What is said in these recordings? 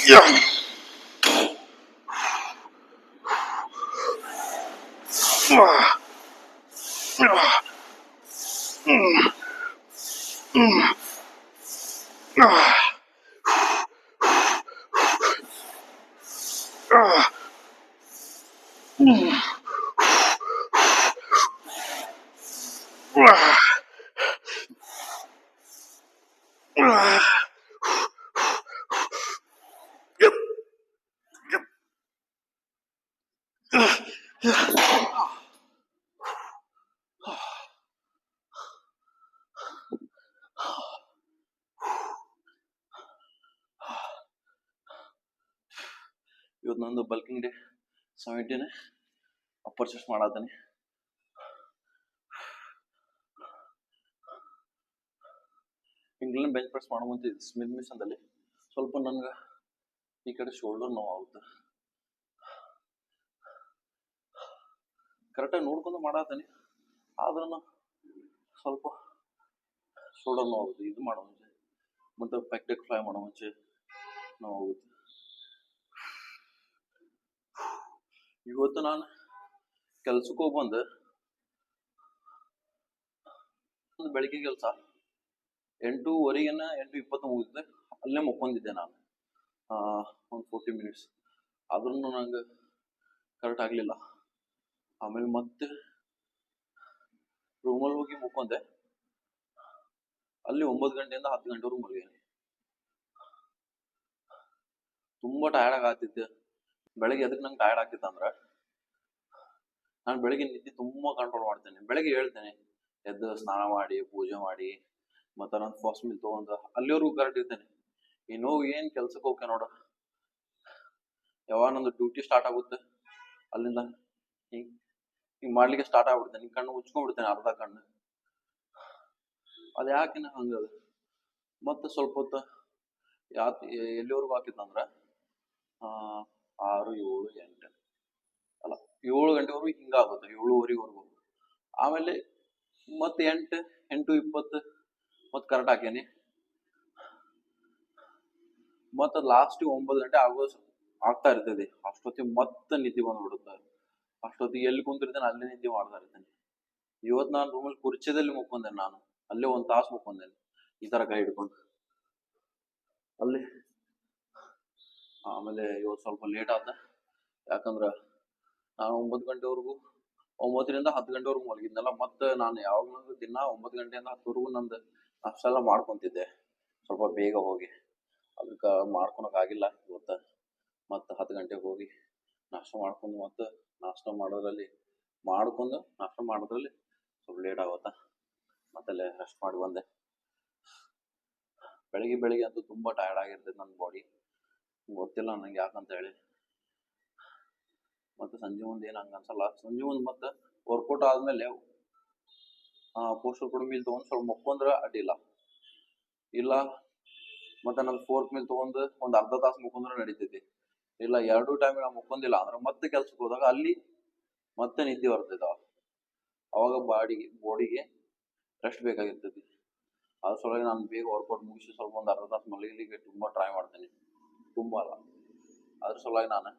ಇವತ್ತು ನಂದು bulking day 70 upper chest ಮಾಡತ್ತೀನಿ. ಇಂಗ್ಲೆಂಡ್ ಬೆಂಚ್ ಪ್ರೆಸ್ ಮಾಡೋ ಮುಂಚೆ ಸ್ಮಿತ್ ಮಿಷನ್ದಲ್ಲಿ ಸ್ವಲ್ಪ ನನ್ಗೆ ಈ ಕಡೆ ಶೋಲ್ಡರ್ ನೋವು ಆಗುತ್ತೆ. ಕರೆಕ್ಟಾಗಿ ನೋಡ್ಕೊಂಡು ಮಾಡತ್ತೀನಿ, ಆದ್ರೂ ಸ್ವಲ್ಪ ಶೋಲ್ಡರ್ ನೋವು ಆಗುತ್ತೆ. ಇದು ಮಾಡೋ ಮುಂಚೆ ಮತ್ತು ಪ್ಯಾಕ್ಟೆಕ್ ಫ್ಲೈ ಮಾಡೋ ಮುಂಚೆ ನೋವು ಆಗುತ್ತೆ. ಇವತ್ತು ನಾನು ಕೆಲ್ಸಕ್ಕೆ ಹೋಗಿ ಬಂದು ಬೆಳಿಗ್ಗೆ ಕೆಲಸ 8:15 8:20 ಮುಗಿದ್ರೆ ಅಲ್ಲೇ ಮುಕ್ಕೊಂಡಿದ್ದೆ ನಾನು ಒಂದು 40 ಮಿನಿಟ್ಸ್. ಆದ್ರೂ ನಂಗೆ ಕರೆಕ್ಟ್ ಆಗಲಿಲ್ಲ. ಆಮೇಲೆ ಮತ್ತೆ ರೂಮಲ್ಲಿ ಹೋಗಿ ಮುಕ್ಕೊಂಡೆ. ಅಲ್ಲಿ 9 ಗಂಟೆಯಿಂದ 10 ಗಂಟೆವರೆಗೂ ಮಲಗಿದ್ದೀನಿ. ತುಂಬ ಟಯರ್ಡ್ ಆಗತ್ತಿದ್ದೆ. ಬೆಳಗ್ಗೆ ಎದಕ್ಕೆ ನಂಗೆ ಟಯರ್ಡ್ ಆಗ್ತಿತ್ತು ಅಂದ್ರೆ, ನಾನು ಬೆಳಗ್ಗೆ ನಿದ್ದೆ ತುಂಬ ಕಂಟ್ರೋಲ್ ಮಾಡ್ತೇನೆ. ಬೆಳಗ್ಗೆ ಹೇಳ್ತೇನೆ, ಎದ್ದು ಸ್ನಾನ ಮಾಡಿ ಪೂಜೆ ಮಾಡಿ ಮತ್ತು ನಾನು ಫಸ್ಟ್ ಮೀಲ್ ತೊಗೊಂಡು ಅಲ್ಲಿವರೆಗೂ ಕರೆಕ್ಟ್ ಇರ್ತೇನೆ. ಇನ್ನು ಏನು ಕೆಲ್ಸಕ್ಕೆ ಹೋಗ್ಕೆ ನೋಡು, ಯಾವಾಗ ನಂದು ಡ್ಯೂಟಿ ಸ್ಟಾರ್ಟ್ ಆಗುತ್ತೆ ಅಲ್ಲಿಂದ ಹಿಂಗೆ ಮಾಡ್ಲಿಕ್ಕೆ ಸ್ಟಾರ್ಟ್ ಆಗ್ಬಿಡ್ತೇನೆ. ಹಿಂಗೆ ಕಣ್ಣು ಮುಚ್ಕೊಂಡ್ಬಿಡ್ತೇನೆ, ಅರ್ಧ ಕಣ್ಣು. ಅದು ಯಾಕೆ ಹಂಗದ. ಮತ್ತು ಸ್ವಲ್ಪ ಹೊತ್ತು ಎಲ್ಲಿವರೆಗೂ ಹಾಕಿತ್ತಂದ್ರೆ 6 7 8 ಅಲ್ಲ 7 ಗಂಟೆವರೆಗೂ ಹಿಂಗಾಗುತ್ತೆ, 7:15ವರೆಗೂ. ಆಮೇಲೆ ಮತ್ತೆ 8 8:20 ಮತ್ತೆ ಕರೆಕ್ಟ್ ಹಾಕೇನಿ. ಮತ್ತೆ ಲಾಸ್ಟ್ 9 ಗಂಟೆ ಆಗ್ತಾ ಇರ್ತದೆ. ಅಷ್ಟೊತ್ತಿಗೆ ಮತ್ತೆ ನಿದ್ದೆ ಬಂದ್ಬಿಡುತ್ತೆ. ಅಷ್ಟೊತ್ತಿಗೆ ಎಲ್ಲಿ ಕುಂತಿರ್ತೇನೆ ಅಲ್ಲೇ ನಿದ್ದೆ ಮಾಡ್ತಾ ಇರ್ತೇನೆ. ಇವತ್ತು ನಾನು ರೂಮಲ್ಲಿ ಕುರ್ಚಿದಲ್ಲಿ ಮುಕ್ಕೊಂಡೆ. ನಾನು ಅಲ್ಲೇ 1 ತಾಸು ಮುಕ್ಕೊಂಡೇನೆ ಈ ತರ ಕೈ ಹಿಡ್ಕೊಂಡು ಅಲ್ಲಿ. ಆಮೇಲೆ ಇವತ್ತು ಸ್ವಲ್ಪ ಲೇಟ್ ಆದ, ಯಾಕಂದ್ರೆ ನಾನು 9 ಗಂಟೆವರೆಗೂ 9ರಿಂದ 10 ಗಂಟೆವರೆಗೂ ಮಲಗಿದ್ನಲ್ಲ. ಮತ್ತೆ ನಾನು ಯಾವಾಗಲೂ ದಿನ 9 ಗಂಟೆಯಿಂದ 10ವರೆಗೂ ನಂದು ಅಷ್ಟೆಲ್ಲ ಮಾಡ್ಕೊಂತಿದ್ದೆ, ಸ್ವಲ್ಪ ಬೇಗ ಹೋಗಿ. ಅದಕ್ಕೆ ಮಾಡ್ಕೊಳಕ್ಕಾಗಿಲ್ಲ ಇವತ್ತು. ಮತ್ತು 10 ಗಂಟೆಗೆ ಹೋಗಿ ನಾಷ್ಟ ಮಾಡ್ಕೊಂಡು ಮತ್ತೆ ನಾಷ್ಟ ಮಾಡೋದ್ರಲ್ಲಿ ಸ್ವಲ್ಪ ಲೇಟ್ ಆಗುತ್ತಾ. ಮತ್ತಲ್ಲೇ ರೆಸ್ಟ್ ಮಾಡಿ ಬಂದೆ. ಬೆಳಿಗ್ಗೆ ಅಂತೂ ತುಂಬ ಟಯರ್ಡ್ ಆಗಿರ್ತದೆ ನನ್ನ ಬಾಡಿ, ಗೊತ್ತಿಲ್ಲ ನಂಗೆ ಯಾಕಂತ ಹೇಳಿ. ಮತ್ತು ಸಂಜೆ ಮುಂದೆ ಏನು ಹಂಗೆ ಅನ್ಸಲ್ಲ. ಸಂಜೆ ಮುಂದೆ ಮತ್ತೆ ವರ್ಕೌಟ್ ಆದ್ಮೇಲೆ ಪೋಸ್ಟರ್ ಕೂಡ ಮೀಲ್ ತೊಗೊಂಡು ಸ್ವಲ್ಪ ಮುಕ್ಕೊಂಡ್ರೆ ಅಡ್ಡಿಲ್ಲ. ಇಲ್ಲ ಮತ್ತೆ ನಾನು 4th ಮೀಲ್ ತೊಗೊಂಡು ಒಂದು ಅರ್ಧ ತಾಸು ಮುಕ್ಕೊಂಡ್ರೆ ನಡೀತೈತಿ. ಇಲ್ಲ 2 ಟೈಮ್ ನಾವು ಮುಕ್ಕೊಂಡಿಲ್ಲ ಅಂದ್ರೆ ಮತ್ತೆ ಕೆಲ್ಸಕ್ಕೆ ಹೋದಾಗ ಅಲ್ಲಿ ಮತ್ತೆ ನಿದ್ದೆ ಬರ್ತೈತೆ. ಅವಾಗ ಬಾಡಿಗೆ ರೆಸ್ಟ್ ಬೇಕಾಗಿರ್ತೈತಿ. ಅದ್ರ ಸಲುವಾಗಿ ನಾನು ಬೇಗ ವರ್ಕೌಟ್ ಮುಗಿಸಿ ಸ್ವಲ್ಪ ಒಂದು ಅರ್ಧ ತಾಸು ಮಲಗಲಿಕ್ಕೆ ತುಂಬ ಟ್ರೈ ಮಾಡ್ತೇನೆ. ತುಂಬ ಅಲ್ಲ, ಅದ್ರ ಸಲುವಾಗಿ ನಾನು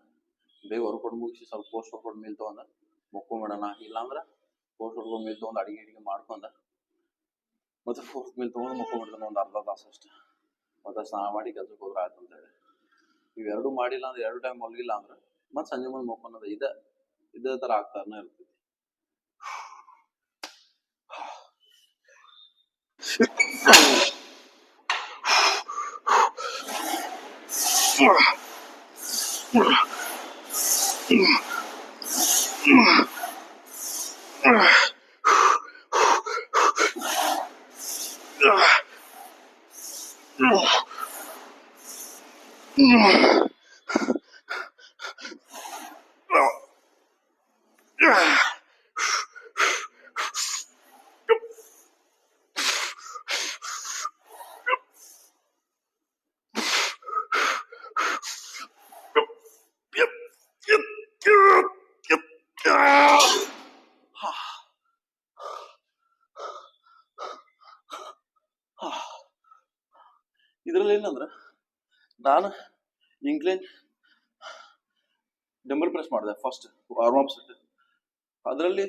ಬೇಗ ವರ್ಕೌಟ್ ಮುಗಿಸಿ ಸ್ವಲ್ಪ ಪೋಸ್ಟ್ ವರ್ಕೌಟ್ ಮೀಲ್ ತೊಗೊಂಡು ಮುಕ್ಕೊಂಬಿಡೋಣ. ಇಲ್ಲಾಂದ್ರೆ ಪೋಸ್ಟ್ ವರ್ಕೌಟ್ ಮೀಲ್ ತೊಗೊಂಡು ಅಡಿಗೆ ಮಾಡ್ಕೊಂಡು ಮತ್ತೆ 4th ಮೀಲ್ ತೊಗೊಂಡು ಮುಕ್ಕೊಂಬಿಡ್ತಾನೆ ಒಂದು ಅರ್ಧ ತಾಸು ಅಷ್ಟೇ. ಮತ್ತೆ ಸ್ನಾನ ಮಾಡಿ ಕೆಲ್ಸಕ್ಕೆ ಹೋದ್ರೆ ಆಯ್ತು ಅಂತೇಳಿ. ಇವೆರಡು ಮಾಡಿಲ್ಲ ಅಂದ್ರೆ 2 ಟೈಮ್ ಮಲಗಿಲ್ಲ ಅಂದ್ರೆ ಮತ್ತೆ ಸಂಜೆ ಮುಂದೆ ಮುಕ್ಕೊಳೋದು ಇದೇ ಥರ ಆಗ್ತಾನೆ ಇರ್ತೈತಿ. ಇದ್ರಲ್ಲಿ ಏನಂದ್ರೆ ನಾನು ಇಂಕ್ಲೈನ್ ಡಂಬಲ್ ಪ್ರೆಸ್ ಮಾಡಿದೆ ಫಸ್ಟ್ ವಾರ್ಮ್ ಅಪ್ ಸೆಟ್. ಅದರಲ್ಲಿ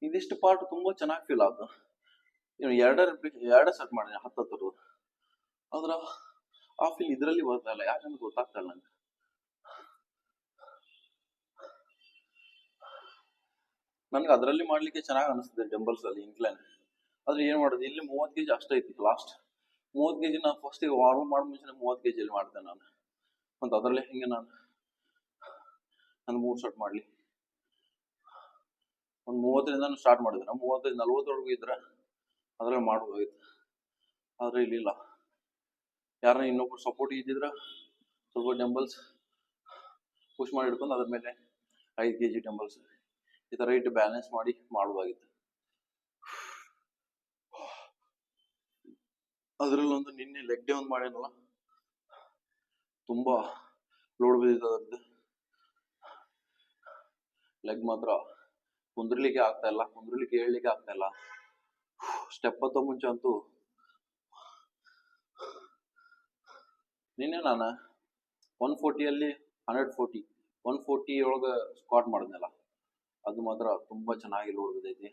ಇದಿಷ್ಟು ಪಾರ್ಟ್ ತುಂಬಾ ಚೆನ್ನಾಗಿ ಫೀಲ್ ಆಯ್ತು. ಎರಡೇ ಸೆಟ್ ಮಾಡಿದೆ 10 ಆದ್ರ ಆ ಫೀಲ್ ಇದರಲ್ಲಿ ಬರ್ತಾ ಇಲ್ಲ, ಯಾಕಂದ್ರೆ ಗೊತ್ತಾಗ್ತಾ ಇಲ್ಲ ನಂಗೆ. ನನ್ಗೆ ಅದರಲ್ಲಿ ಮಾಡ್ಲಿಕ್ಕೆ ಚೆನ್ನಾಗಿ ಅನಿಸ್ತದೆ ಡಂಬಲ್ಸ್ ಅಲ್ಲಿ ಇನ್ಕ್ಲೈನ್. ಆದ್ರೆ ಏನ್ ಮಾಡೋದು, ಇಲ್ಲಿ 30 kg ಅಷ್ಟೇ ಐತಿ ಲಾಸ್ಟ್. 30 kg ನಾನು ಫಸ್ಟ್ ವಾರ್ಮ್ ಮಾಡೋ ಮುಂಚೆ 30 kg ಅಲ್ಲಿ ಮಾಡ್ತೇನೆ ನಾನು. ಮತ್ತು ಅದರಲ್ಲಿ ಹಿಂಗೆ ನಾನು 3 ಸೆಟ್ ಮಾಡ್ಲಿ, ಒಂದು 30ರಿಂದ ಸ್ಟಾರ್ಟ್ ಮಾಡಿದ್ರೆ 30-40 ಇದ್ರೆ ಅದ್ರಲ್ಲಿ ಮಾಡ್ಬೋದಾಗಿತ್ತು. ಆದ್ರೆ ಇಲ್ಲಿಲ್ಲ. ಯಾರನ್ನ ಇನ್ನೊಬ್ರು ಸಪೋರ್ಟ್ ಇದ್ದಿದ್ರ ಸ್ವಲ್ಪ ಡಂಬಲ್ಸ್ ಪುಷ್ ಮಾಡಿ ಹಿಡ್ಕೊಂಡು ಅದ್ರ ಮೇಲೆ 5 kg ಡಂಬಲ್ಸ್ ಈ ತರ ಇಟ್ಟು ಬ್ಯಾಲೆನ್ಸ್ ಮಾಡಿ ಮಾಡ್ಬೋದಾಗಿತ್ತು. ಅದ್ರಲ್ಲಿ ಒಂದು ನಿನ್ನೆ ಲೆಗ್ ಡೇ ಒಂದು ಮಾಡೇನಲ್ಲ, ತುಂಬಾ ಲೋಡ್ ಬಿದ್ದಿದ್ದು. ಲೆಗ್ ಮಾತ್ರ ಕುಂದ್ರಲಿಕ್ಕೆ ಆಗ್ತಾ ಇಲ್ಲ, ಕುಂದ್ರಲಿಕ್ಕೆ ಹೇಳಲಿಕ್ಕೆ ಆಗ್ತಾ ಇಲ್ಲ. ಸ್ಟೆಪ್ ಹತ್ತೋ ಮುಂಚೆ ಅಂತೂ ನಿನ್ನೆ ನಾನು 140 140 ಒಳಗ ಸ್ಕ್ವಾಟ್ ಮಾಡಿದ್ನಲ್ಲ, ಅದು ಮಾತ್ರ ತುಂಬಾ ಚೆನ್ನಾಗಿ ಲೋಡ್ ಬಿದ್ದೈತಿ.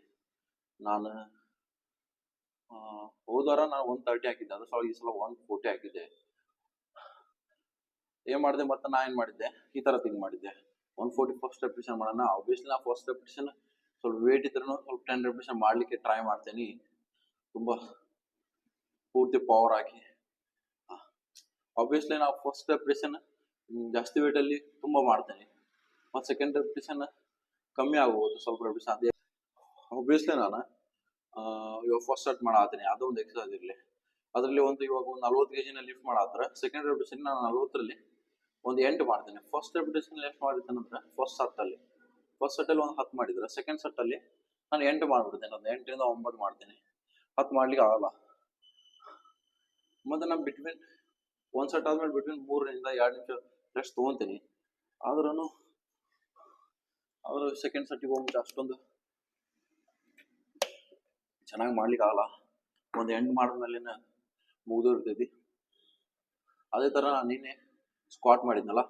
ನಾನು ಹೋದವಾರ ನಾನು 130 ಹಾಕಿದ್ದೆ, ಅದ್ರ ಸಲ ಈ ಸಲ 140 ಹಾಕಿದ್ದೆ. ಏನ್ ಮಾಡಿದೆ, ಮತ್ತೆ ನಾ ಏನ್ ಮಾಡಿದ್ದೆ, ಈ ತರ ಥಿಂಕ್ ಮಾಡಿದ್ದೆ, 140 ಫಸ್ಟ್ ರೆಪಿಟೇಷನ್ ಮಾಡೋಣ. ಆಬ್ವಿಯಸ್ಲಿ ನಾ ಫಸ್ಟ್ ರೆಪಿಟೇಷನ್ ಸ್ವಲ್ಪ ವೇಟ್ ಇದ್ರೂ ಸ್ವಲ್ಪ 10 ರೆಪಿಟೇಷನ್ ಮಾಡ್ಲಿಕ್ಕೆ ಟ್ರೈ ಮಾಡ್ತೇನೆ, ತುಂಬಾ ಪೂರ್ತಿ ಪವರ್ ಹಾಕಿ. ಆಬ್ವಿಯಸ್ಲಿ ನಾವು ಫಸ್ಟ್ ರೆಪಿಟೇಷನ್ ಜಾಸ್ತಿ ವೇಟ್ ಅಲ್ಲಿ ತುಂಬಾ ಮಾಡ್ತೇನೆ, ಮತ್ತೆ ಸೆಕೆಂಡ್ ರೆಪಿಟೇಷನ್ ಕಮ್ಮಿ ಆಗ್ಬೋದು ಸ್ವಲ್ಪ ರೆಪಿಟೇಷನ್. ಅದೇ ಆಬ್ವಿಯಸ್ಲಿ ನಾನು ಇವಾಗ ಫಸ್ಟ್ ಸ್ಟಾರ್ಟ್ ಮಾಡತ್ತೀನಿ, ಅದೊಂದು ಎಕ್ಸರ್ಸೈಸ್ ಇರಲಿ. ಅದರಲ್ಲಿ ಇವಾಗ ಒಂದು 40 kg ಲಿಫ್ಟ್ ಮಾಡಾತ್ರ ಸೆಕೆಂಡ್ ರೆಪಿಟೇಷನ್ ನಾನು 40ರಲ್ಲಿ ಒಂದು 8 ಮಾಡ್ತೇನೆ. ಫಸ್ಟ್ ರೆಪಿಟೇಷನ್ ಎಷ್ಟು ಮಾಡಿರ್ತೇನೆ ಅಂದ್ರೆ ಫಸ್ಟ್ ಸೆಟ್ ಅಲ್ಲಿ ಒಂದು 10 ಮಾಡಿದ್ರೆ ಸೆಕೆಂಡ್ ಸೆಟ್ ಅಲ್ಲಿ ನಾನು 8 ಮಾಡ್ಬಿಡ್ತೇನೆ. ಒಂದು 8ರಿಂದ 9 ಮಾಡ್ತೇನೆ, 10 ಮಾಡ್ಲಿಕ್ಕೆ ಆಗಲ್ಲ. ಮತ್ತೆ ನಾನು ಬಿಟ್ವೀನ್ ಒಂದ್ ಸೆಟ್ ಆದ್ಮೇಲೆ ಬಿಟ್ವೀನ್ 3ರಿಂದ 2 ನಿಮಿಷ ರೆಸ್ಟ್ ತಗೊಂತೀನಿ. ಆದ್ರೂ ಸೆಕೆಂಡ್ ಸೆಟ್ಟಿಗೆ ಹೋಗ್ಬಿಟ್ಟು ಅಷ್ಟೊಂದು ಚೆನ್ನಾಗಿ ಮಾಡ್ಲಿಕ್ಕೆ ಆಗಲ್ಲ. ಒಂದು 8 ಮಾಡಿದ್ಮೇಲೆ ಮುಗಿದು ಇರ್ತೈತಿ. ಅದೇ ತರ ನಾನು ನಿನ್ನೆ ಸ್ಕ್ವಾಟ್ ಮಾಡಿದ್ನಲ್ಲ,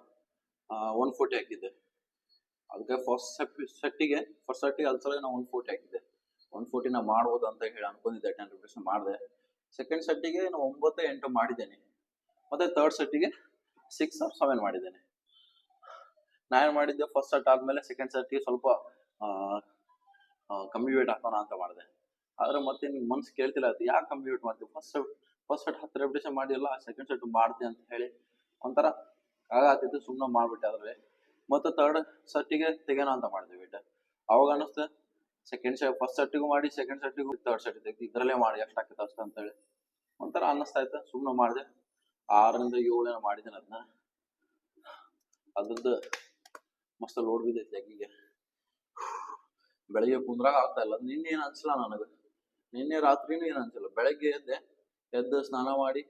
140 ಹಾಕಿದ್ದೆ. ಅದಕ್ಕೆ ಫಸ್ಟ್ ಸೆಟ್ಟಿಗೆ ಅಲ್ಸಲ ನಾನು 140 ಹಾಕಿದ್ದೆ. 140 ನಾ ಮಾಡ್ಬೋದು ಅಂತ ಹೇಳಿ ಅನ್ಕೊಂಡಿದ್ದೆ, 10 ರೆಪಿಟೇಷನ್ ಮಾಡಿದೆ. ಸೆಕೆಂಡ್ ಸೆಟ್ಟಿಗೆ ನಾನು 9-8 ಮಾಡಿದ್ದೇನೆ, ಮತ್ತೆ ಥರ್ಡ್ ಸೆಟ್ಟಿಗೆ 6 or 7 ಮಾಡಿದ್ದೇನೆ. ನಾನು ಮಾಡಿದ್ದೆ ಫಸ್ಟ್ ಸೆಟ್ ಆದ್ಮೇಲೆ ಸೆಕೆಂಡ್ ಸೆಟ್ಟಿಗೆ ಸ್ವಲ್ಪ ಕಮ್ಮಿ ವೇಟ್ ಹಾಕೋಣ ಅಂತ ಮಾಡಿದೆ. ಆದ್ರೆ ಮತ್ತೆ ನಿಮ್ಗೆ ಮನ್ಸು ಕೇಳ್ತಿಲ್ಲ, ಅದು ಯಾಕೆ ಕಮ್ಮಿ ವೇಟ್ ಮಾಡ್ತೀವಿ, ಫಸ್ಟ್ ಸೆಟ್ 10 ರೆಪಿಟೇಷನ್ ಮಾಡಿಲ್ಲ, ಸೆಕೆಂಡ್ ಸೆಟ್ ಮಾಡ್ತೀನಿ ಅಂತ ಹೇಳಿ ಒಂಥರ ಆಗಾತಿತ್ತು, ಸುಮ್ಮನೆ ಮಾಡ್ಬಿಟ್ಟೆ. ಆದ್ರೆ ಮತ್ತೆ ಥರ್ಡ್ ಸೆಟ್ಟಿಗೆ ತೆಗೋಣ ಅಂತ ಮಾಡಿದೆ ವೇಟ್. ಅವಾಗ ಅನ್ನಿಸ್ತು ಫಸ್ಟ್ ಸೆಟ್ಟಿಗೂ ಮಾಡಿ ಸೆಕೆಂಡ್ ಸೆಟ್ಟಿಗೂ ಥರ್ಡ್ ಸೆಟ್ ತೆಗ್ದು ಇದ್ರಲ್ಲೇ ಮಾಡಿ ಎಷ್ಟು ಆಗ್ತದೆ ಅಷ್ಟು ಅಂತ ಹೇಳಿ ಒಂಥರ ಅನ್ನಿಸ್ತಾ ಇತ್ತು. ಸುಮ್ಮನೆ ಮಾಡಿದೆ. 6ರಿಂದ 7 ಮಾಡಿದ್ದೇನೆ ಅದನ್ನ. ಅದ್ರದ್ದು ಮಸ್ತ್ ಲೋಡ್ ಬಿದ್ದೈತಿ ಲೆಗ್ಗಿಗೆ. ಬೆಳಿಗ್ಗೆ ಕುಂದ್ರಾಗ ಆಗ್ತಾ ಇಲ್ಲ. ನಿನ್ನೆ ಏನು ಅನ್ಸಲ್ಲ ನನಗೆ, ನಿನ್ನೆ ರಾತ್ರಿನೂ ಏನು ಅನ್ಸಲ್ಲ. ಬೆಳಗ್ಗೆ ಎದ್ದು ಸ್ನಾನ ಮಾಡಿ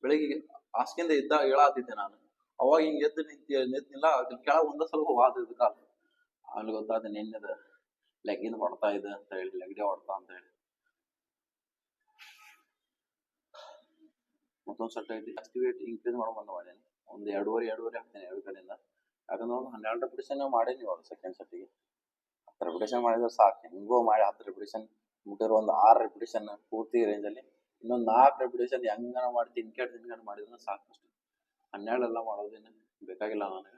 ಬೆಳಗ್ಗೆ ಹಾಸಿಗೆಯಿಂದ ಎದ್ದಾಗ ಹೇಳಾತಿದ್ದೆ ನಾನು. ಅವಾಗ ಹಿಂಗೆ ಎದ್ದು ನಿಂತಿಲ್ಲ, ಕೆಳಗೆ ಒಂದ ಸ್ವಲ್ಪ ವಾದಿದ್ದು ಕಾಲ. ಅಲ್ಲಿ ಗೊತ್ತಾದ ನಿನ್ನೆದ ಲೆಗ್ಗಿಂದ ಹೊಡ್ತಾ ಇದೆ ಅಂತ ಹೇಳಿ, ಲೆಗ್ ಡೇ ಹೊಡ್ತಾ ಅಂತ ಹೇಳಿ. ಮತ್ತೊಂದು ಸೆಟ್ ಐತಿ, ಜಾಸ್ತಿ ವೇಟ್ ಇನ್ಕ್ರೀಸ್ ಮಾಡ್ಕೊಂಡು ಮಾಡೇನಿ. ಒಂದು 2.5 ಹಾಕ್ತೇನೆ 2 ಕಡೆಯಿಂದ. ಯಾಕಂದ್ರೆ ಒಂದು 12 ರೆಪಿಟೇಷನ್ ಮಾಡೇನಿ ಇವಾಗ ಸೆಕೆಂಡ್ ಸೆಟ್ಟಿಗೆ. 10 ರೆಪಿಟೇಷನ್ ಮಾಡಿದ್ರೆ ಸಾಕು. ಹೆಂಗೋ ಮಾಡಿ 10 ರೆಪಿಟೇಷನ್ ಮುಟ್ಟಿರೋ ಒಂದು 6 ರೆಪಿಟೇಷನ್ ಪೂರ್ತಿ ರೇಂಜಲ್ಲಿ. ಇನ್ನೊಂದು 4 ರೆಪಿಟೇಷನ್ ಹೆಂಗನ ಮಾಡಿ ತಿನ್ಕೊಂಡು ಮಾಡಿದ್ರೆ ಸಾಕು ಅಷ್ಟೇ. 12 ಎಲ್ಲ ಮಾಡೋದೇನು ಬೇಕಾಗಿಲ್ಲ ನನಗೆ.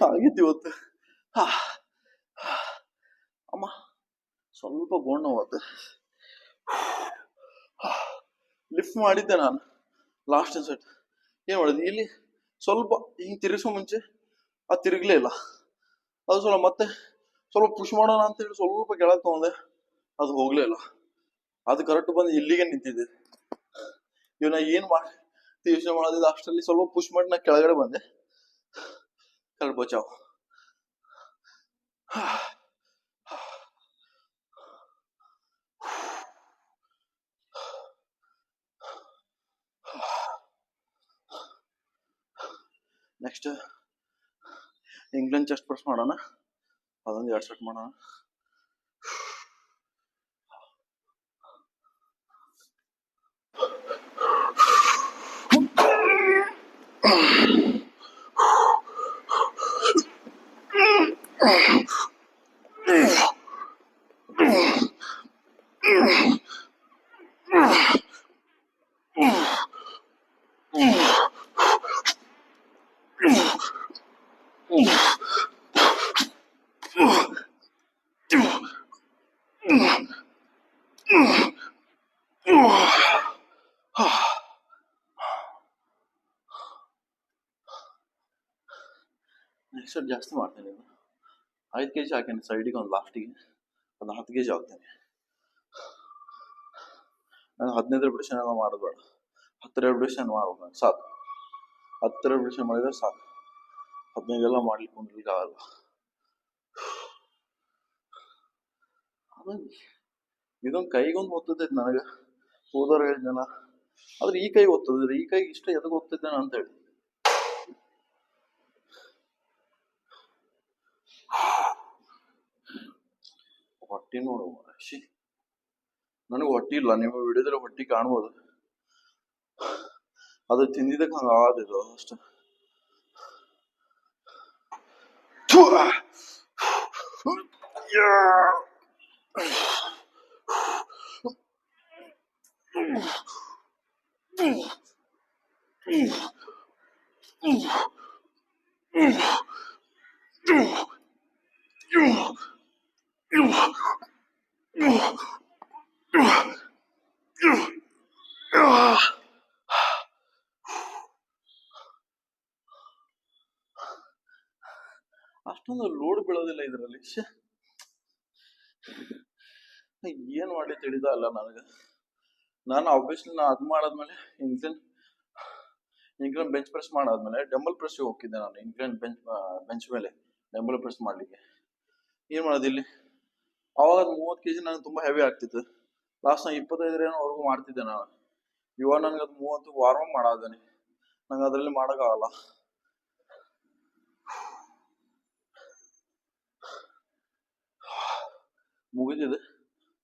ಆಗಿತ್ತು ಇವತ್ತು. ಹಾ. ಅಮ್ಮ ಸ್ವಲ್ಪ ಗೋಣ್ ನೋವತ್ತು. ಲಿಫ್ಟ್ ಮಾಡಿದ್ದೆ ನಾನು ಲಾಸ್ಟ್ ಸೆಟ್. ಏನ್ ಮಾಡಿದ್ವಿ ಇಲ್ಲಿ ಸ್ವಲ್ಪ ಹಿಂಗ್ ತಿರುಗಿಸೋ ಮುಂಚೆ ಅದು ತಿರುಗ್ಲೇ ಇಲ್ಲ. ಅದು ಮತ್ತೆ ಸ್ವಲ್ಪ ಪುಷ್ ಮಾಡೋಣ ಅಂತ ಹೇಳಿ ಸ್ವಲ್ಪ ಕೆಳಗೆ ತಗೊಂಡೆ, ಅದು ಹೋಗ್ಲೇ ಇಲ್ಲ. ಅದು ಕರೆಕ್ಟ್ ಬಂದು ಇಲ್ಲಿಗೆ ನಿಂತಿದೆ. ಇವನ ಏನ್ ಮಾಡಿ ಯೋಚನೆ ಮಾಡೋದಿಲ್ಲ, ಅಷ್ಟರಲ್ಲಿ ಸ್ವಲ್ಪ ಪುಷ್ ಮಾಡಿ ನಾ ಕೆಳಗಡೆ ಬಂದೆ. ಕರೆಕ್ಟ್ ಬಚಾವ್. ನೆಕ್ಸ್ಟ್ ಇಂಗ್ಲೆಂಡ್ ಚೆಸ್ಟ್ ಪ್ರೆಸ್ ಮಾಡೋಣ, ಅದೊಂದು 2 ಸೆಟ್ ಮಾಡೋಣ. ನೆಕ್ಸ್ಟ್ ಜಾಸ್ತಿ ಮಾಡ್ತೇನೆ. 5 kg ಹಾಕೇನೆ ಸೈಡಿಗೆ, ಒಂದು ಲಾಸ್ಟಿಗೆ ಒಂದು 10 kg ಹಾಕ್ತೇನೆ. ನಾನು 15 ರಿಪಿಟೇಷನ್ ಎಲ್ಲ ಮಾಡೋದು ಬೇಡ, 10 ರಿಪಿಟೇಷನ್ ಮಾಡ್ಬೇಕು ನಾನು ಸಾಕು. 10 ರಿಪಿಟೇಷನ್ ಮಾಡಿದ್ರೆ ಸಾಕು, 15 ಎಲ್ಲ ಮಾಡ್ಲಿಕ್ಕೆ ಕುಂದ್ಲಿಕ್ಕೆ ಆಗಲ್ಲ. ಇದೊಂದು ಕೈಗೊಂದು ಒತ್ತದೈತೆ ನನಗೆ, ಹೋದವ್ರು ಹೇಳಿದ್ನಲ್ಲ. ಆದ್ರೆ ಈ ಕೈ ಒತ್ತದಿದ್ರೆ ಈ ಕೈಗೆ ಇಷ್ಟ ಎದಕ್ಕೆ ಒತ್ತಿದ್ದೇನೆ ಅಂತ ಹೇಳಿ. ಹೊಟ್ಟಿ ನೋಡು, ನನಗೆ ಹೊಟ್ಟಿ ಇಲ್ಲ. ನೀವು ಹಿಡಿದ್ರೆ ಹೊಟ್ಟಿ ಕಾಣ್ಬೋದು, ಅದು ತಿಂದಿದ್ದಕ್ಕೆ ಹಂಗ ಆದಿದ್ದು ಅಷ್ಟ. ಅಷ್ಟೊಂದು ಲೋಡ್ ಬೀಳೋದಿಲ್ಲ ಇದರಲ್ಲಿ. ಏನ್ ಮಾಡ್ಲಿ ತಿಳಿದ ಅಲ್ಲ ನನಗೆ. ನಾನು ಆಬ್ವಿಯಸ್ಲಿ ನಾ ಅದ್ ಮಾಡಾದ್ಮೇಲೆ ಇಂಗ್ಲೆಂಡ್ ಬೆಂಚ್ ಪ್ರೆಸ್ ಮಾಡಾದ್ಮೇಲೆ ಡಂಬಲ್ ಪ್ರೆಸ್ ಹೋಗಿದ್ದೆ ನಾನು. ಇಂಗ್ಲೆಂಡ್ ಬೆಂಚ್ ಮೇಲೆ ಡಂಬಲ್ ಪ್ರೆಸ್ ಮಾಡ್ಲಿಕ್ಕೆ ಏನ್ ಮಾಡೋದು ಇಲ್ಲಿ. ಅವಾಗ 30 kg ನನಗೆ ತುಂಬಾ ಹೆವಿ ಆಗ್ತಿತ್ತು. ಲಾಸ್ಟ್ ನಾ 25 ಮಾಡ್ತಿದ್ದೆ ನಾನು. ಇವಾಗ ನನ್ಗೆ ಅದು 30 ವಾರ್ಮ್ ಮಾಡಾದೇನೆ, ನಂಗೆ ಅದ್ರಲ್ಲಿ ಮಾಡಕ್ಕಾಗಲ್ಲ. ಮುಗಿದಿದೆ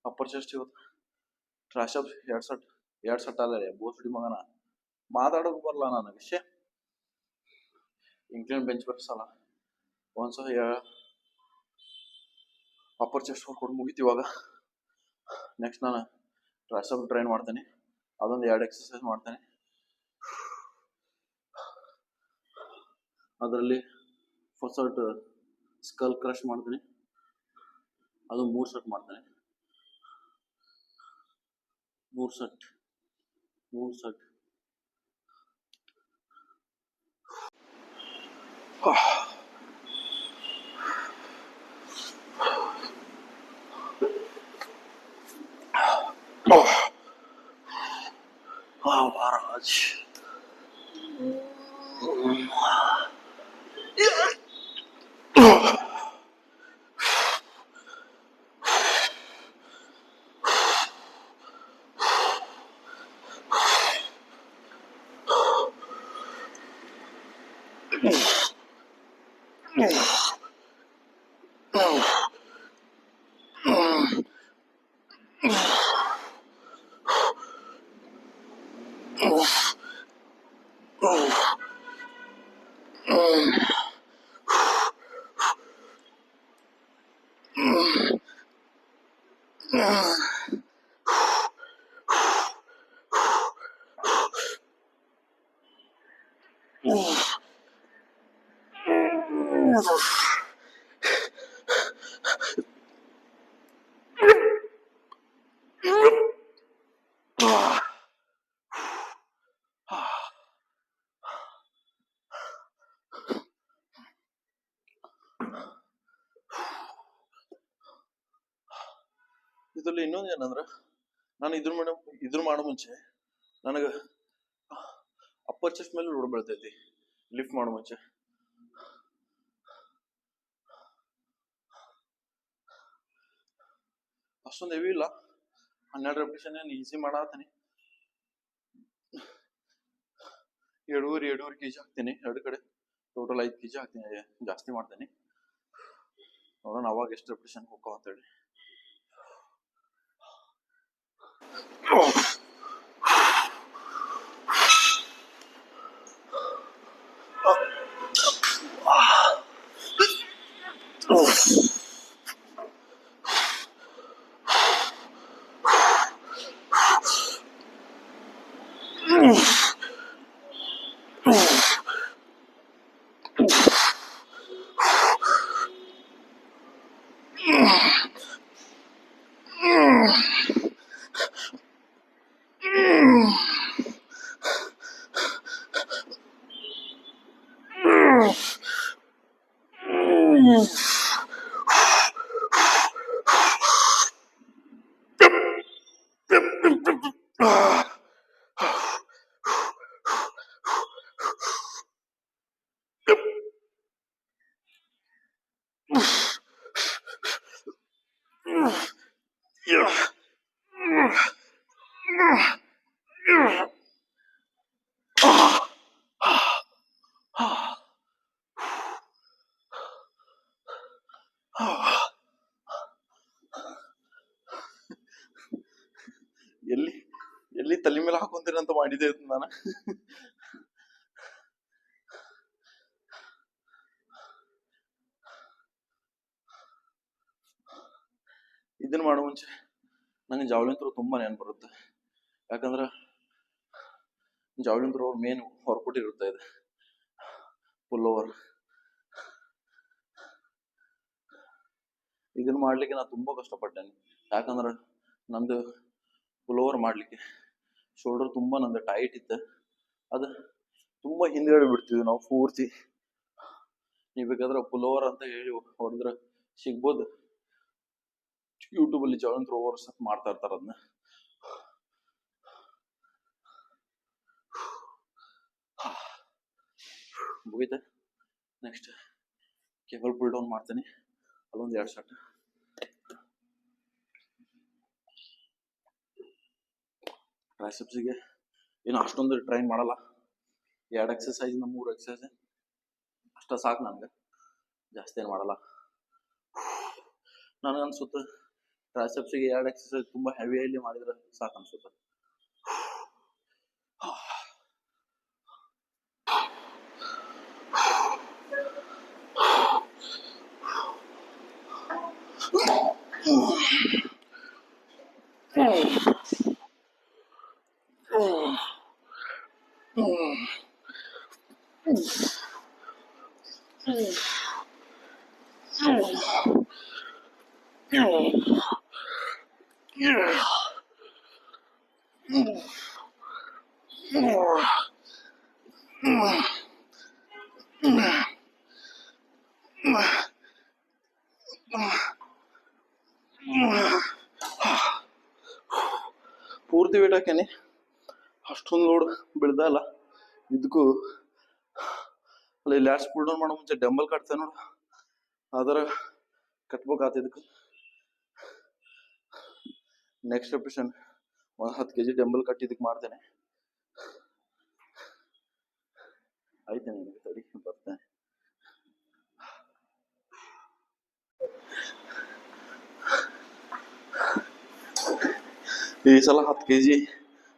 ಅಪ್ಪರ್ ಚೆಸ್ಟ್ ಇವತ್ತು. ಟ್ರಾಶಪ್ 2 ಸೆಟ್ ಅಲ್ಲ ಬೋಸ್ಡಿ ಮಗನ, ಮಾತಾಡೋಕೆ ಬರಲ್ಲ ನನಗೆ. ಇಂಗ್ಲೆಂಡ್ ಬೆಂಚ್ ಪ್ರೆಸ್ ಅಲ್ಲ, ಒಂದ್ಸಲ ಅಪ್ಪರ್ ಚೆಸ್ಟ್ ಹೊಡ್ಕೊಂಡು ಮುಗಿತು. ಇವಾಗ ನೆಕ್ಸ್ಟ್ ನಾನು ಟ್ರಾಶಪ್ ಟ್ರೈನ್ ಮಾಡ್ತೇನೆ, ಅದೊಂದು 2 ಎಕ್ಸರ್ಸೈಸ್ ಮಾಡ್ತೇನೆ. ಅದರಲ್ಲಿ ಫಸ್ಟ್ ಸ್ಕಲ್ ಕ್ರಶ್ ಮಾಡ್ತೇನೆ, ಅದು 3 ಸೆಟ್ ಮಾಡ್ತೇನೆ. 3 ಸೆಟ್. ಮಹಾರಾಜ್ ಇದ್ರಲ್ಲಿ ಇನ್ನೊಂದು ಏನಂದ್ರ, ನಾನು ಇದ್ರ ಮಾಡೋ ಮುಂಚೆ ನನಗ ಅಪ್ಪರ್ ಚೆಸ್ಟ್ ಮೇಲೆ ಲೋಡ್ ಬೀಳ್ತೈತಿ ಲಿಫ್ಟ್ ಮಾಡೋ ಮುಂಚೆ. ಅಷ್ಟೊಂದು ಹೆವಿ ಇಲ್ಲ, 12 ರೆಪಿಟೇಷನ್ ಏನು ಈಸಿ ಮಾಡತ್ತೀನಿ. 7.5 kg ಹಾಕ್ತೀನಿ ಎರಡು ಕಡೆ, ಟೋಟಲ್ 5 kg ಹಾಕ್ತೀನಿ, ಜಾಸ್ತಿ ಮಾಡ್ತೀನಿ. ನೋಡೋಣ ಅವಾಗ ಎಷ್ಟು ರೆಪಿಟೇಷನ್ ಹೋಗ್ತಾವ ಅಂತೇಳಿ. ಎಲ್ಲಿ ತಲೆ ಮೇಲೆ ಹಾಕೊಂತೀರಿ ಅಂತ ಮಾಡಿದೆ ನಾನು. ಇದನ್ನ ಮಾಡೋ ಮುಂಚೆ ನಂಗೆ ಜಾವ್ಲಿನ್ ಥ್ರೋ ತುಂಬಾ ನೆನಪು ಬರುತ್ತೆ. ಯಾಕಂದ್ರೆ ಜಾವ್ಲಿನ್ ಥ್ರೋ ಅವ್ರ ಮೇನ್ ವರ್ಕೌಟ್ ಇರುತ್ತೆ ಇದೆ ಪುಲ್ ಓವರ್. ಇದನ್ನ ಮಾಡ್ಲಿಕ್ಕೆ ನಾನು ತುಂಬಾ ಕಷ್ಟಪಟ್ಟೇನೆ. ಯಾಕಂದ್ರೆ ನಂದು ಪುಲ್ ಓವರ್ ಮಾಡ್ಲಿಕ್ಕೆ ಶೋಲ್ಡರ್ ತುಂಬಾ ನಂದು ಟೈಟ್ ಇತ್ತು, ಅದು ತುಂಬಾ ಹಿಂದ್ಗಡೆ ಬಿಡ್ತಿದ್ವಿ ನಾವು ಪೂರ್ತಿ. ನೀವು ಬೇಕಾದ್ರೆ ಪುಲ್ ಓವರ್ ಅಂತ ಹೇಳಿ ಹೊಡೆದ್ರೆ ಸಿಗ್ಬೋದು, ಯೂಟ್ಯೂಬ್ ಅಲ್ಲಿ ಜಾವ್ಲಿನ್ ಥ್ರೋ ಓವರ್ಸ್ ಮಾಡ್ತಾ ಇರ್ತಾರ ಅದನ್ನ. ಮುಗಿತೆ. ನೆಕ್ಸ್ಟ್ ಕೇಬಲ್ ಪುಲ್ ಡೌನ್ ಮಾಡ್ತೀನಿ, ಅಲ್ಲೊಂದು 2 ಶಾಟ್. ಟ್ರೈಸೆಪ್ಸಿಗೆ ಏನು ಅಷ್ಟೊಂದು ಟ್ರೈನ್ ಮಾಡಲ್ಲ, 2 ಎಕ್ಸಸೈಸ್ 3 ಎಕ್ಸಸೈಸ್ ಅಷ್ಟ ಸಾಕು ನನಗೆ, ಜಾಸ್ತಿ ಏನು ಮಾಡಲ್ಲ. ನನಗನ್ಸುತ್ತೆ ಟ್ರೈಸೆಪ್ಸಿಗೆ 2 ಎಕ್ಸಸೈಸ್ ತುಂಬಾ ಹೆವಿಯಲ್ಲಿ ಮಾಡಿದ್ರೆ ಸಾಕು ಅನ್ಸುತ್ತೆ. ಪೂರ್ತಿ ವೇಟ್ ಹಾಕೇನಿ, ಅಷ್ಟೊಂದು ಲೋಡ್ ಬಿಡ್ದಲ್ಲ. ಇದಕ್ಕೂ ಅಲ್ಲಿ ಲ್ಯಾಟ್ಸ್ ಪುಲ್ ಡೌನ್ ಮಾಡೋ ಮುಂಚೆ ಡಂಬಲ್ ಕಟ್ತೇನೆ ನೋಡು, ಅದರ ಕಟ್ಬೇಕಾತ. ಇದಕ್ಕೆ ನೆಕ್ಸ್ಟ್ ರೆಪಿಟೇಷನ್ 10 kg ಡಂಬಲ್ ಕಟ್ಟಿ ಇದಕ್ಕೆ ಮಾಡ್ತೇನೆ. ಆಯ್ತು ನಿಮಗೆ ತಡಿ ಬರ್ತೇನೆ. ಈ ಸಲ 10 kg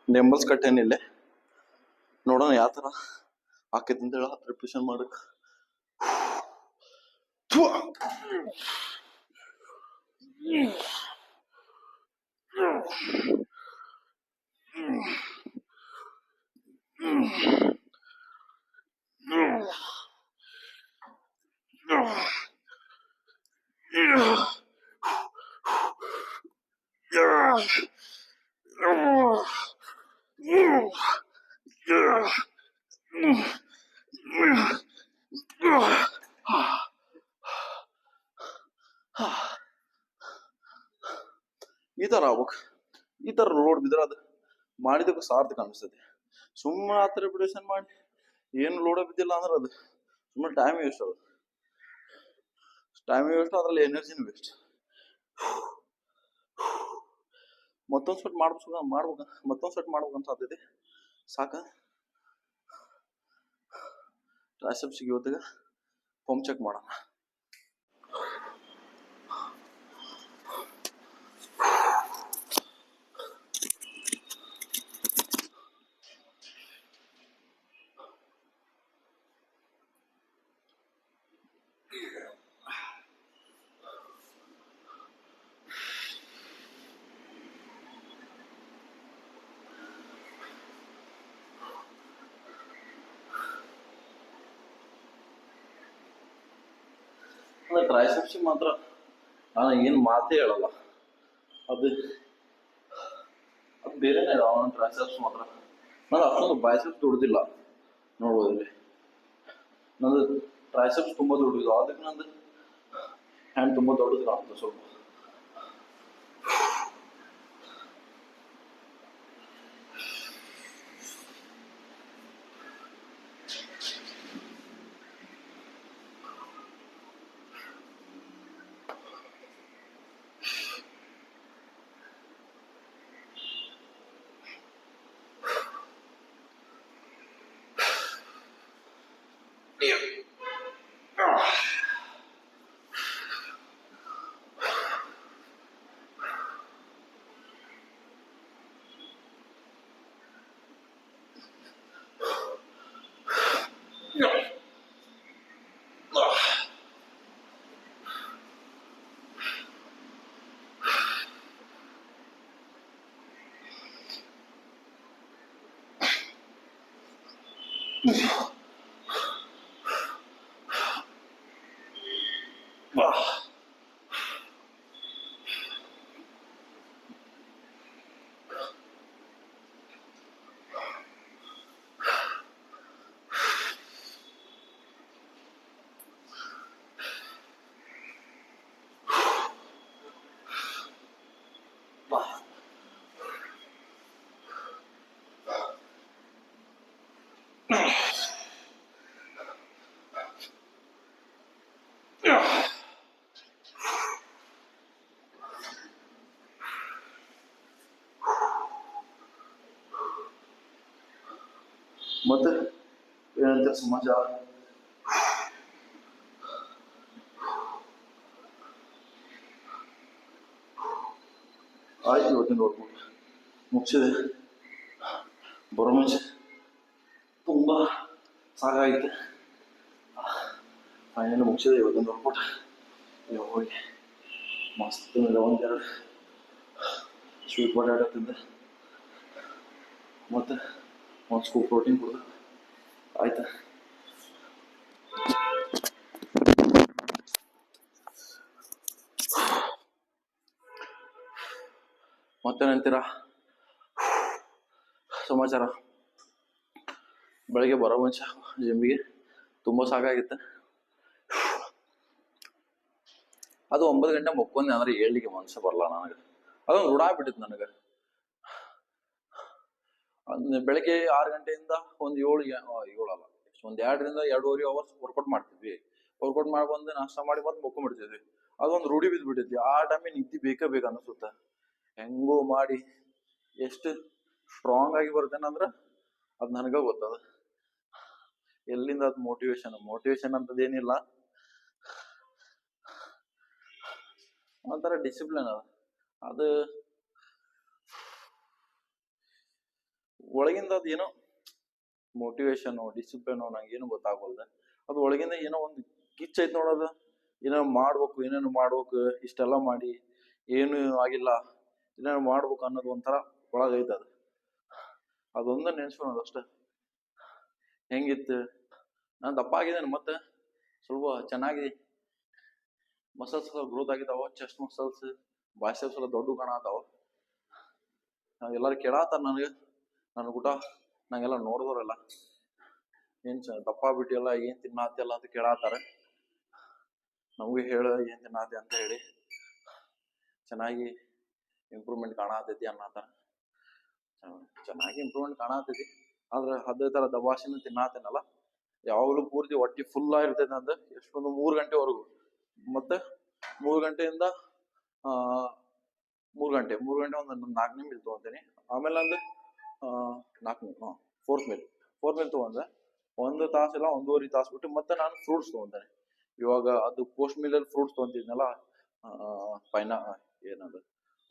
ಡಂಬಲ್ಸ್ ಕಟ್ಟೇನಿಲ್ಲ, ನೋಡೋಣ ಯಾವ ಥರ ಆಕೈತಿ ಅಂತೇಳಿ 10 ರೆಪಿಟೇಷನ್ ಮಾಡಕ್ಕೆ. ತರ ಲೋಡ್ ಬಿದ್ರೆ ಅದು ಮಾಡಿದಕ್ಕೂ ಸಾರ್ಥಕ ಅನಿಸ್ತದೆ. ಸುಮ್ಮನೆ ಆ ಥರ ಪ್ರಿಪರೇಷನ್ ಮಾಡಿ ಏನು ಲೋಡ ಬಿದ್ದಿಲ್ಲ ಅಂದ್ರೆ ಅದು ಸುಮ್ಮನೆ ಟೈಮ್ ವೇಸ್ಟ್. ಅದು ಟೈಮ್ ವೇಸ್ಟ್, ಅದ್ರಲ್ಲಿ ಎನರ್ಜಿನೂ ವೇಸ್ಟ್. ಮತ್ತೊಂದು ಸೆಟ್ ಮಾಡ್ಬೇಕು ಮತ್ತೊಂದು ಸೆಟ್ ಮಾಡ್ಬೇಕಂತ ಸಾಧ್ಯತೆ ಸಾಕ. ಟ್ರೈಸೆಪ್ಸ್ಗೆ ಇವತ್ತಿಗೆ ಪಂಪ್ ಚೆಕ್ ಮಾಡೋಣ. ಟ್ರೈಸೆಪ್ಸ್ ಮಾತ್ರ ನಾನು ಏನು ಮಾತೇ ಹೇಳಲ್ಲ, ಅದು ಬೇರೆನೇ ಇದೆ. ಅವನ ಟ್ರೈಸೆಪ್ಸ್ ಮಾತ್ರ ನಾನು ಅಷ್ಟೊಂದು ಬೈಸೆಪ್ಸ್ ದುಡ್ದಿಲ್ಲ ನೋಡ್ಬೋದ್ರಿ. ನಂದು ಟ್ರೈಸೆಪ್ಸ್ ತುಂಬ ದೊಡ್ಡದು, ಅದಕ್ಕೆ ನಂದು ಹ್ಯಾಂಡ್ ತುಂಬ ದೊಡ್ಡದು ಕಾಣ್ತದೆ ಸ್ವಲ್ಪ. ಮತ್ತೆ ಏನಂತ ಸಮಾಚಾರ? ಆಯ್ತು, ಇವತ್ತಿನ ವರ್ಕೌಟ್ ಮುಗಿಸಿದೆ. ಬರೋ ಮುಂಚೆ ತುಂಬ ಸಾಕಾಗಿತ್ತು. ಫೈನಲ್ ಮುಗಿಸಿದೆ ಇವತ್ತಿನ ವರ್ಕೌಟ್. ಹೋಗಿ ಮಸ್ತ್ ಒಂದೆರಡು ಸ್ವೀಟ್ ಪೊಟ್ಯಾಟೊ ತಿಂದೆ, ಮತ್ತು ಒಂದು ಸ್ಕೂಪ್ ಪ್ರೋಟೀನ್ ಕೊಡ್ದೆ. ಆಯ್ತಾ? ಮತ್ತೇನಂತೀರಾ ಸಮಾಚಾರ? ಬೆಳಗ್ಗೆ ಬರೋ ಮುಂಚೆ ಜಿಮ್ಮಿಗೆ ತುಂಬ ಸಾಕಾಗಿತ್ತು. ಅದು 9 ಗಂಟೆ ಮುಕ್ಕೊಂಡೆ ಅಂದ್ರೆ ಏಳ್ಲಿಕ್ಕೆ ಮನಸ್ಸು ಬರಲ್ಲ ನನಗೆ. ಅದೊಂದು ರೂಢ ಆಗ್ಬಿಟ್ಟಿತ್ತು ನನಗೆ. ಬೆಳಗ್ಗೆ 6 ಗಂಟೆಯಿಂದ ಒಂದು 7 ಅಲ್ಲ, ಒಂದು 2ರಿಂದ 2.5 ಅವರ್ಸ್ ವರ್ಕೌಟ್ ಮಾಡ್ತಿದ್ವಿ. ವರ್ಕೌಟ್ ಮಾಡಿ ಬಂದು ನಾಷ್ಟ ಮಾಡಿ ಬಂದು ಮುಕ್ಕೊಂಡ್ಬಿಡ್ತಿದ್ವಿ. ಅದೊಂದು ರೂಢಿ ಬಿದ್ದುಬಿಟ್ಟಿದ್ವಿ. ಆ ಟೈಮಿಗೆ ನಿದ್ದೆ ಬೇಕೇ ಬೇಕು ಅನಿಸುತ್ತೆ. ಹೆಂಗೋ ಮಾಡಿ ಎಷ್ಟು ಸ್ಟ್ರಾಂಗ್ ಆಗಿ ಬರ್ತೇನಂದ್ರೆ ಅದು ನನಗೆ ಗೊತ್ತದ. ಎಲ್ಲಿಂದ ಅದು ಮೋಟಿವೇಶನ್ ಅಂತದೇನಿಲ್ಲ, ಒಂಥರ ಡಿಸಿಪ್ಲಿನ್ ಅದ. ಅದು ಒಳಗಿಂದ ಅದು ಏನೋ ಮೋಟಿವೇಶನ್ ಡಿಸಿಪ್ಲಿನ್ ನಂಗೇನು ಗೊತ್ತಾಗಲ್ದೆ. ಅದು ಒಳಗಿಂದ ಏನೋ ಒಂದು ಕಿಚ್ ಐತೆ ನೋಡೋದು. ಏನೇನು ಮಾಡ್ಬೇಕು ಇಷ್ಟೆಲ್ಲ ಮಾಡಿ ಏನು ಆಗಿಲ್ಲ, ಏನೇನು ಮಾಡ್ಬೇಕು ಅನ್ನೋದು ಒಂಥರ ಒಳಗೈತೆ. ಅದೊಂದು ನೆನ್ಸ್ಕೊಳೋದು ಅಷ್ಟೆ. ಹೆಂಗಿತ್ತು, ನಾನು ದಪ್ಪ ಆಗಿದ್ದೇನೆ, ಮತ್ತೆ ಸ್ವಲ್ಪ ಚೆನ್ನಾಗಿ ಮಸಲ್ಸ್ ಗ್ರೋತ್ ಆಗಿದ್ದಾವ. ಚೆಸ್ಟ್ ಮಸಲ್ಸ್, ಬೈಸೆಪ್ಸ್ ಎಲ್ಲ ದೊಡ್ಡ ಕಾಣತಾವ. ಎಲ್ಲರೂ ಕೇಳತ್ತಾರ ನನಗೆ ಊಟ, ನಂಗೆಲ್ಲ ನೋಡಿದವರೆಲ್ಲ ಏನ್ ದಪ್ಪ ಬಿಟ್ಟಿಯಲ್ಲ, ಏನ್ ತಿನ್ನಾತಿಯಲ್ಲ ಅಂತ ಕೇಳತ್ತಾರ. ನಮಗೆ ಹೇಳ ಏನ್ ತಿನ್ನಾತಿ ಅಂತ ಹೇಳಿ. ಚೆನ್ನಾಗಿ ಇಂಪ್ರೂವ್ಮೆಂಟ್ ಕಾಣತೈತಿ ಅನ್ನತ್ತಾರ. ಚೆನ್ನಾಗಿ ಇಂಪ್ರೂವ್ಮೆಂಟ್ ಕಾಣತೈತಿ. ಆದ್ರೆ ಅದೇ ತರ ದಬಾಸಿನ ತಿನ್ನಾತೇನಲ್ಲ, ಯಾವಾಗಲೂ ಪೂರ್ತಿ ಹೊಟ್ಟಿ ಫುಲ್ ಆಗಿರ್ತೈತೆ ನಂದು ಎಷ್ಟೊಂದು 3 ಗಂಟೆವರೆಗೂ. ಮತ್ತೆ 3 ಗಂಟೆಯಿಂದ ಆ 3 ಗಂಟೆ ಒಂದು 4 ನಿಮಿಷ ತಗೊಂತೀನಿ. ಆಮೇಲೆ ನಂದು 4 ಫೋರ್ತ್ ಮೀಲ್ ತಗೊಂಡೆ. 1 ತಾಸು ಇಲ್ಲ 1.5 ತಾಸು ಬಿಟ್ಟು ಮತ್ತೆ ನಾನು ಫ್ರೂಟ್ಸ್ ತಗೊಂತೇನೆ. ಇವಾಗ ಅದು ಪೋಸ್ಟ್ ಮೀಲಲ್ಲಿ ಫ್ರೂಟ್ಸ್ ತಗೊಂತಿದ್ನಲ್ಲ, ಪೈನಾ ಏನದು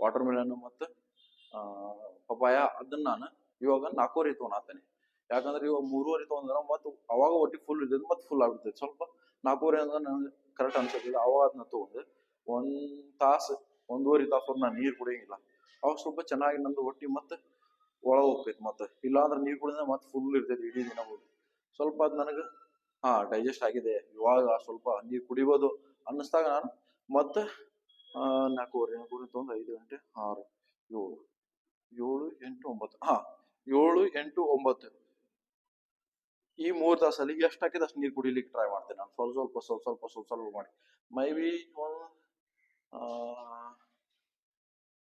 ವಾಟರ್ ಮೆಲನ್ ಮತ್ತು ಪಪಾಯ, ಅದನ್ನ ನಾನು ಇವಾಗ 4.5 ತಗೊಂಡಾಗ್ತೇನೆ. ಯಾಕಂದ್ರೆ ಇವಾಗ 3.5 ತಗೊಂಡ್ರೆ ಮತ್ತೆ ಅವಾಗ ಹೊಟ್ಟಿ ಫುಲ್ ಇರ್ತೈತೆ, ಮತ್ತೆ ಫುಲ್ ಆಗ್ಬಿಡ್ತೈತೆ. ಸ್ವಲ್ಪ 4.5 ಅಂದ್ರೆ ನನಗೆ ಕರೆಕ್ಟ್ ಅನ್ಸೋದಿಲ್ಲ. ಅವಾಗ ಅದನ್ನ ತಗೊಂಡು 1 ತಾಸು 1.5 ತಾಸು ನಾನು ನೀರು ಕುಡಿಯಂಗಿಲ್ಲ. ಅವಾಗ ಸ್ವಲ್ಪ ಚೆನ್ನಾಗಿ ನಂದು ಹೊಟ್ಟಿ ಮತ್ತೆ ಒಳಗೆ ಹೋಗ್ತೈತಿ. ಮತ್ತೆ ಇಲ್ಲಾಂದ್ರೆ ನೀರು ಕುಡಿದ್ರೆ ಮತ್ತೆ ಫುಲ್ ಇರ್ತೈತಿ ಇಡೀ ದಿನ ಹೋಗಿ. ಸ್ವಲ್ಪ ಅದು ನನಗೆ ಡೈಜೆಸ್ಟ್ ಆಗಿದೆ, ಇವಾಗ ಸ್ವಲ್ಪ ನೀರು ಕುಡಿಬೋದು ಅನ್ನಿಸ್ದಾಗ ನಾನು ಮತ್ತೆ 4.5 ತಗೊಂಡು 5 ಗಂಟೆ 6 7 8 9 7 8 9 ಈ 3 ತಾಸಲ್ಲಿ ಎಷ್ಟು ಹಾಕಿದ ಅಷ್ಟು ನೀರು ಕುಡಿಲಿಕ್ಕೆ ಟ್ರೈ ಮಾಡ್ತೇನೆ ನಾನು. ಸ್ವಲ್ಪ ಮಾಡಿ ಮೈ ಬಿ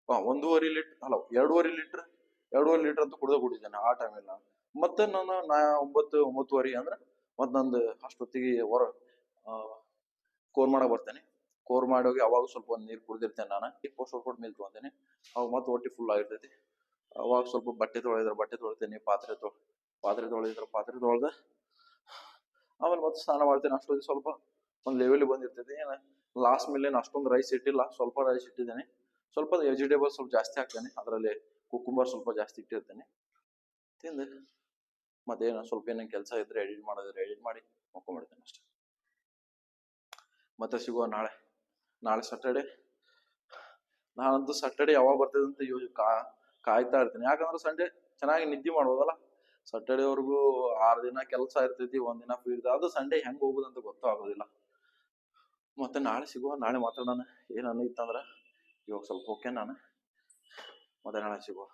1.5 ಲೀಟರ್ ಅಲ್ಲ 2.5 ಲೀಟರ್ ಅಂತೂ ಕುಡಿದಿದ್ದೇನೆ ಆ ಟೈಮಲ್ಲಿ ನಾನು. ಮತ್ತೆ ನಾನು 9-9:30 ಅಂದ್ರೆ ಮತ್ತೆ ನಂದು ಅಷ್ಟೊತ್ತಿಗೆ ಕೋರ್ ಮಾಡಕ್ ಬರ್ತೇನೆ. ಕೋರ್ ಮಾಡೋಗಿ ಅವಾಗ ಸ್ವಲ್ಪ ಒಂದು ನೀರು ಕುಡಿದಿರ್ತೇನೆ ನಾನು. ಪೋಸ್ಟ್ ವರ್ಕೌಟ್ ಮೀಲ್ ತಗೊಂತೇನೆ. ಅವಾಗ ಮತ್ತೆ ಹೊಟ್ಟಿ ಫುಲ್ ಆಗಿರ್ತೈತಿ. ಅವಾಗ ಸ್ವಲ್ಪ ಬಟ್ಟೆ ತೊಳಿತೇನೆ, ಪಾತ್ರೆ ತೊಳೆದ ಆಮೇಲೆ ಮತ್ತೆ ಸ್ನಾನ ಮಾಡ್ತೇನೆ. ಅಷ್ಟೊತ್ತಿಗೆ ಸ್ವಲ್ಪ ಒಂದು ಲೆವೆಲ್ ಬಂದಿರ್ತೈತಿ. ಲಾಸ್ಟ್ ಮೇಲೆ ಅಷ್ಟೊಂದು ರೈಸ್ ಇಟ್ಟಿಲ್ಲ, ಸ್ವಲ್ಪ ರೈಸ್ ಇಟ್ಟಿದ್ದೇನೆ. ಸ್ವಲ್ಪ ವೆಜಿಟೇಬಲ್ಸ್ ಸ್ವಲ್ಪ ಜಾಸ್ತಿ ಹಾಕ್ತೇನೆ, ಅದರಲ್ಲಿ ಕುಕುಂಬರ್ ಸ್ವಲ್ಪ ಜಾಸ್ತಿ ಇಟ್ಟಿರ್ತೇನೆ. ತಿಂದು ಮತ್ತೇನು ಸ್ವಲ್ಪ ಏನೇನು ಕೆಲಸ ಇದ್ರೆ ಎಡಿಟ್ ಮಾಡಿ ಮಕ್ಕೊಂಡ್ಬಿಡ್ತೇನೆ ಅಷ್ಟೇ. ಮತ್ತೆ ಸಿಗುವ ನಾಳೆ ಸಾಟರ್ಡೆ. ನಾನಂತೂ ಸಾಟರ್ಡೆ ಯಾವಾಗ ಬರ್ತದೆ ಅಂತ ಕಾಯ್ತಾ ಇರ್ತೀನಿ. ಯಾಕಂದ್ರೆ ಸಂಡೇ ಚೆನ್ನಾಗಿ ನಿದ್ದೆ ಮಾಡ್ಬೋದಲ್ಲ. ಸಾಟರ್ಡೆವರೆಗೂ 6 ದಿನ ಕೆಲಸ ಇರ್ತೈತಿ, 1 ದಿನ ಫ್ರೀ ಇರ್ತದೆ. ಅದು ಸಂಡೇ ಹೆಂಗ್ ಹೋಗುದಂತ ಗೊತ್ತೂ ಆಗೋದಿಲ್ಲ. ಮತ್ತೆ ನಾಳೆ ಸಿಗುವ, ನಾಳೆ ಮಾತಾಡೋಣ. ಏನು ಅನ್ನಿತ್ತಂದ್ರೆ ಇವಾಗ ಸ್ವಲ್ಪ ಓಕೆ ನಾನು. ಮತ್ತೆ ನಾಳೆ ಸಿಗುವ.